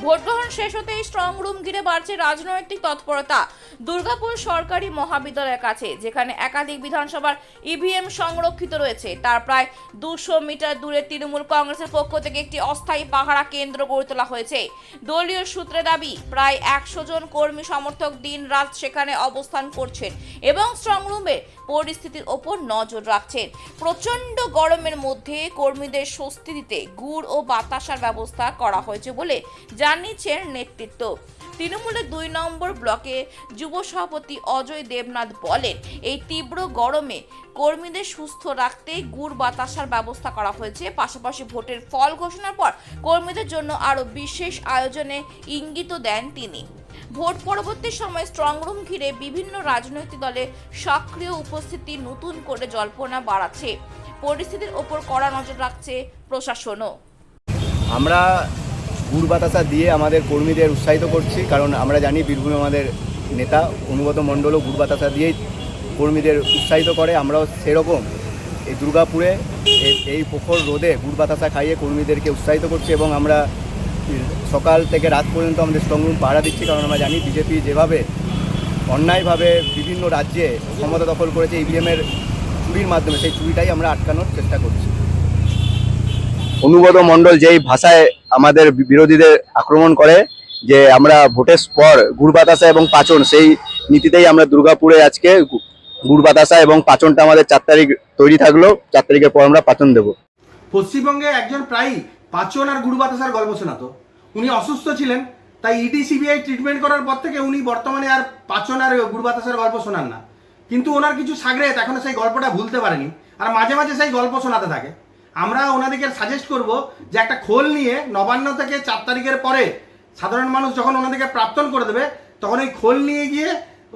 Vote গ্রহণ শেষ হতেই স্ট্রং রুম ঘিরে বাড়ছে রাজনৈতিক তৎপরতা দুর্গাপুর সরকারি মহাবিদ্যালয়ের কাছে, যেখানে একাধিক বিধানসভার ইভিএম সংরক্ষিত রয়েছে। তার প্রায় 200 মিটার দূরে তৃণমূল কংগ্রেসের পক্ষ থেকে একটি অস্থায়ী পাহারা কেন্দ্র গড়ে তোলা হয়েছে। দলীয় সূত্রে দাবি, প্রায় 100 জন কর্মী সমর্থক দিন রাত সেখানে অবস্থান করছেন এবং স্ট্রং রুমের পরিস্থিতির ওপর নজর রাখছেন। প্রচণ্ড গরমের মধ্যে কর্মীদের স্বস্তি দিতে গুড় ও বাতাসার ব্যবস্থা করা হয়েছে বলে জানিয়েছেন নেতৃত্ব। তৃণমূলের 2 নম্বর ব্লকে যুব সভাপতি অজয় দেবনাথ বলেন, এই তীব্র গরমে কর্মীদের সুস্থ রাখতে গুড় বাতাসার ব্যবস্থা করা হয়েছে। পাশাপাশি ভোটের ফল ঘোষণার পর কর্মীদের জন্য আরও বিশেষ আয়োজনে ইঙ্গিত দেন তিনি। ভোট পরবর্তী সময় স্ট্রং রুম ঘিরে বিভিন্ন রাজনৈতিক দলের সক্রিয় উপস্থিতি নতুন করে জল্পনা বাড়াচ্ছে। পরিস্থিতির ওপর কড়া নজর রাখছে প্রশাসনও। আমরা গুড় বাতাসা দিয়ে আমাদের কর্মীদের উৎসাহিত করছি, কারণ আমরা জানি বীরভূমে আমাদের নেতা অনুগত মণ্ডলও গুড় বাতাসা দিয়েই কর্মীদের উৎসাহিত করে। আমরাও সেরকম এই দুর্গাপুরে এই প্রখর রোদে গুড় বাতাসা খাইয়ে কর্মীদেরকে উৎসাহিত করছি এবং আমরা সকাল থেকে রাত পর্যন্ত আমাদের স্ট্রং রুম পাহারা দিচ্ছি, কারণ আমরা জানি বিজেপি যেভাবে অন্যায়ভাবে বিভিন্ন রাজ্যে ক্ষমতা দখল করেছে ইভিএমের চুরির মাধ্যমে, সেই চুরিটাই আমরা আটকানোর চেষ্টা করছি। অনুগত মণ্ডল যেই ভাষায় আমাদের বিরোধীদের আক্রমণ করে যে আমরা ভোটের পর গুড় বাতাসা এবং পাচন, সেই নীতিতেই আমরা দুর্গাপুরে আজকে গুড় বাতাসা এবং পাচনটা আমাদের 4 তারিখ তৈরি থাকলো। 4 তারিখের পর আমরা পাচন দেব। পশ্চিমবঙ্গে একজন প্রায় পাচন আর গুড় বাতাসার গল্প শোনাতো। উনি অসুস্থ ছিলেন, তাই ইডি সিবিআই ট্রিটমেন্ট করার পর থেকে উনি বর্তমানে আর পাচন আর গুড় বাতাসার গল্প শোনান না। কিন্তু ওনার কিছু সাগরেত এখনো সেই গল্পটা ভুলতে পারেনি আর মাঝে মাঝে সেই গল্প শোনাতে থাকে। আমরা ওনাদেরকে সাজেস্ট করব যে একটা খোল নিয়ে নবান্ন থেকে 4 তারিখের পরে সাধারণ মানুষ যখন ওনাদেরকে প্রাপ্তন করে দেবে, তখন ওই খোল নিয়ে গিয়ে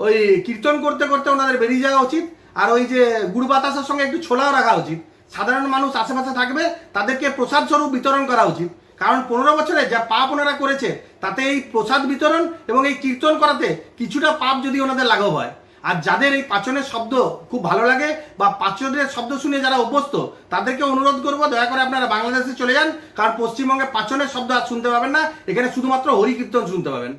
ওই কীর্তন করতে করতে ওনাদের বেরিয়ে যাওয়া উচিত। আর ওই যে গুড় বাতাসের সঙ্গে একটু ছোলাও রাখা উচিত। সাধারণ মানুষ আশেপাশে থাকবে, তাদেরকে প্রসাদ স্বরূপ বিতরণ করা উচিত। কারণ 15 বছরে যা পাপ ওনারা করেছে, তাতে এই প্রসাদ বিতরণ এবং এই কীর্তন করাতে কিছুটা পাপ যদি ওনাদের লাঘব হয়। আর যাদের এই পাচনের শব্দ খুব ভালো লাগে বা পাচনের শব্দ শুনে যারা অভ্যস্ত, তাদেরকে অনুরোধ করবো দয়া করে আপনারা বাংলাদেশে চলে যান, কারণ পশ্চিমবঙ্গে পাচনের শব্দ আর শুনতে পাবেন না। এখানে শুধুমাত্র হরি কীর্তন শুনতে পাবেন।